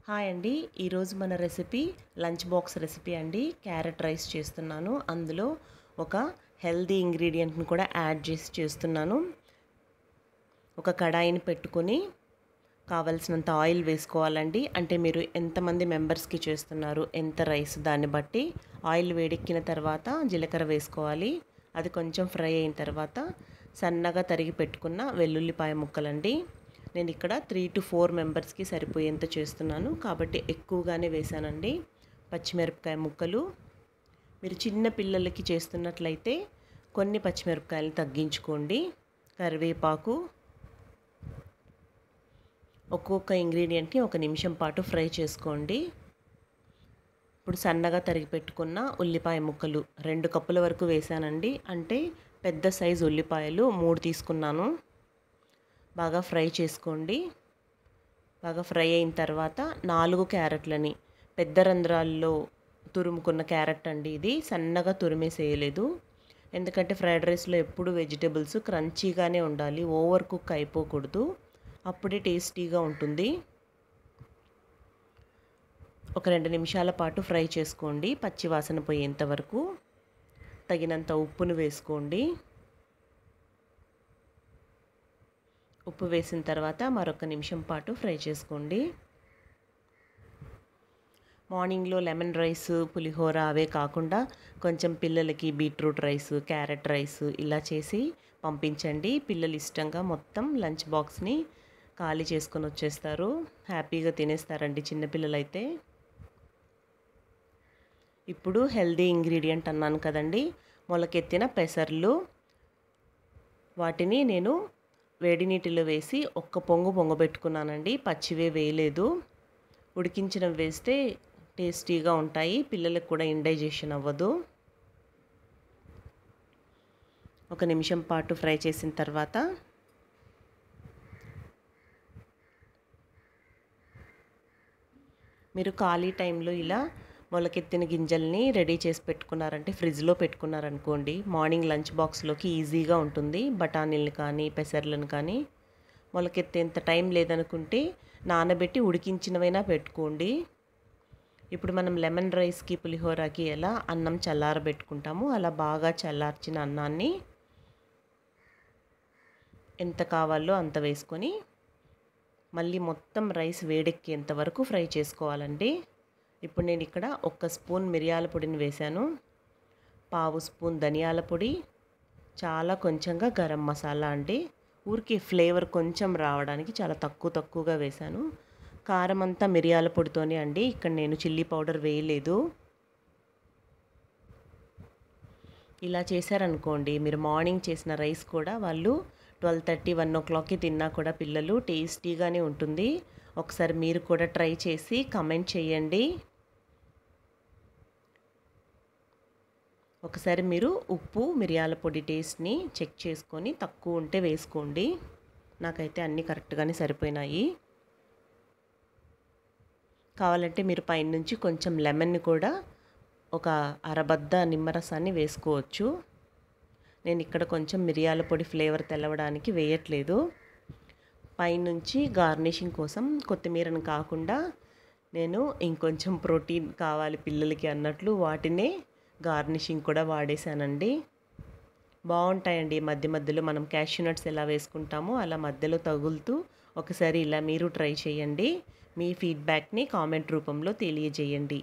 Hi అండి. ఈరోజు మన రెసిపీ లంచ్ బాక్స్ రెసిపీ అండి. క్యారెట్ రైస్ చేస్తున్నాను. అందులో ఒక హెల్దీ ఇంగ్రీడియంట్ని కూడా యాడ్ చేసి చేస్తున్నాను. ఒక కడాయిని పెట్టుకొని కావలసినంత ఆయిల్ వేసుకోవాలండి. అంటే మీరు ఎంతమంది మెంబర్స్కి చేస్తున్నారు, ఎంత రైస్, దాన్ని బట్టి ఆయిల్ వేడెక్కిన తర్వాత జీలకర్ర వేసుకోవాలి. అది కొంచెం ఫ్రై అయిన తర్వాత సన్నగా తరిగి పెట్టుకున్న వెల్లుల్లిపాయ ముక్కలండి. నేను ఇక్కడ 3 to 4 మెంబర్స్కి సరిపోయేంత చేస్తున్నాను కాబట్టి ఎక్కువగానే వేసానండి. పచ్చిమిరపకాయ ముక్కలు, మీరు చిన్న పిల్లలకి చేస్తున్నట్లయితే కొన్ని పచ్చిమిరపకాయలు తగ్గించుకోండి. కరివేపాకు, ఒక్కొక్క ఇంగ్రీడియంట్ని 1 నిమిషం పాటు ఫ్రై చేసుకోండి. ఇప్పుడు సన్నగా తరిగి పెట్టుకున్న ఉల్లిపాయ ముక్కలు 2 కప్పుల వరకు వేసానండి. అంటే పెద్ద సైజు ఉల్లిపాయలు 3 తీసుకున్నాను. బాగా ఫ్రై చేసుకోండి. బాగా ఫ్రై అయిన తర్వాత 4 క్యారెట్లని పెద్ద రంధ్రాల్లో తురుముకున్న క్యారెట్ అండి. ఇది సన్నగా తురిమేసేయలేదు, ఎందుకంటే ఫ్రైడ్ రైస్లో ఎప్పుడు వెజిటేబుల్స్ క్రంచీగానే ఉండాలి, ఓవర్ కుక్ అయిపోకూడదు, అప్పుడే టేస్టీగా ఉంటుంది. ఒక 2 నిమిషాల పాటు ఫ్రై చేసుకోండి, పచ్చి వాసన పోయేంత వరకు. తగినంత ఉప్పును వేసుకోండి. ఉప్పు వేసిన తర్వాత మరొక నిమిషం పాటు ఫ్రై చేసుకోండి. మార్నింగ్లో లెమన్ రైస్, పులిహోర అవే కాకుండా కొంచెం పిల్లలకి బీట్రూట్ రైస్, క్యారెట్ రైస్ ఇలా చేసి పంపించండి. పిల్లలు ఇష్టంగా మొత్తం లంచ్ బాక్స్ని ఖాళీ చేసుకొని వచ్చేస్తారు, హ్యాపీగా తినేస్తారండి చిన్నపిల్లలైతే. ఇప్పుడు హెల్దీ ఇంగ్రీడియంట్ అన్నాను కదండి, మొలకెత్తిన పెసర్లు. వాటిని నేను వేడి నీటిలో వేసి ఒక్క పొంగు పొంగబెట్టుకున్నానండి. పచ్చివే వేయలేదు, ఉడికించినవి వేస్తే టేస్టీగా ఉంటాయి, పిల్లలకు కూడా ఇండైజెషన్ అవ్వదు. 1 నిమిషం పాటు ఫ్రై చేసిన తర్వాత మీరు ఖాళీ టైంలో ఇలా మొలకెత్తిన గింజల్ని రెడీ చేసి పెట్టుకున్నారంటే, ఫ్రిడ్జ్లో పెట్టుకున్నారనుకోండి, మార్నింగ్ లంచ్ బాక్స్లోకి ఈజీగా ఉంటుంది. బఠానీలను కానీ పెసర్లను కానీ మొలకెత్తేంత టైం లేదనుకుంటే నానబెట్టి ఉడికించినవైనా పెట్టుకోండి. ఇప్పుడు మనం లెమన్ రైస్కి, పులిహోరకి ఎలా అన్నం చల్లారబెట్టుకుంటామో అలా బాగా చల్లార్చిన అన్నాన్ని ఎంత కావాలో అంత వేసుకొని మళ్ళీ మొత్తం రైస్ వేడెక్కేంత వరకు ఫ్రై చేసుకోవాలండి. ఇప్పుడు నేను ఇక్కడ 1 స్పూన్ మిరియాల పొడిని వేశాను, 1/2 స్పూన్ ధనియాల పొడి, చాలా కొంచెంగా గరం మసాలా అండి. ఊరికి ఫ్లేవర్ కొంచెం రావడానికి చాలా తక్కువగా వేశాను. కారం అంతా మిరియాల పొడితోనే అండి, ఇక్కడ నేను చిల్లీ పౌడర్ వేయలేదు. ఇలా చేశారనుకోండి, మీరు మార్నింగ్ చేసిన రైస్ కూడా వాళ్ళు 12:30, 1 o'clockకి తిన్నా కూడా పిల్లలు టేస్టీగానే ఉంటుంది. ఒకసారి మీరు కూడా ట్రై చేసి కమెంట్ చేయండి. ఒకసారి మీరు ఉప్పు, మిరియాల పొడి టేస్ట్ని చెక్ చేసుకొని తక్కువ ఉంటే వేసుకోండి. నాకైతే అన్నీ కరెక్ట్గానే సరిపోయినాయి. కావాలంటే మీరు పైనుంచి కొంచెం లెమన్ని కూడా, ఒక అరబద్ద నిమ్మరసాన్ని వేసుకోవచ్చు. నేను ఇక్కడ కొంచెం మిరియాల పొడి ఫ్లేవర్ తెలవడానికి వేయట్లేదు. పైనుంచి గార్నిషింగ్ కోసం కొత్తిమీరను కాకుండా నేను ఇంకొంచెం ప్రోటీన్ కావాలి పిల్లలకి అన్నట్లు వాటినే గార్నిషింగ్ కూడా వాడేశానండి. బాగుంటాయండి. మధ్య మధ్యలో మనం క్యాష్యూ నట్స్ ఎలా వేసుకుంటామో అలా మధ్యలో తగులుతూ ఒకసారి ఇలా మీరు ట్రై చేయండి. మీ ఫీడ్బ్యాక్ని కామెంట్ రూపంలో తెలియజేయండి.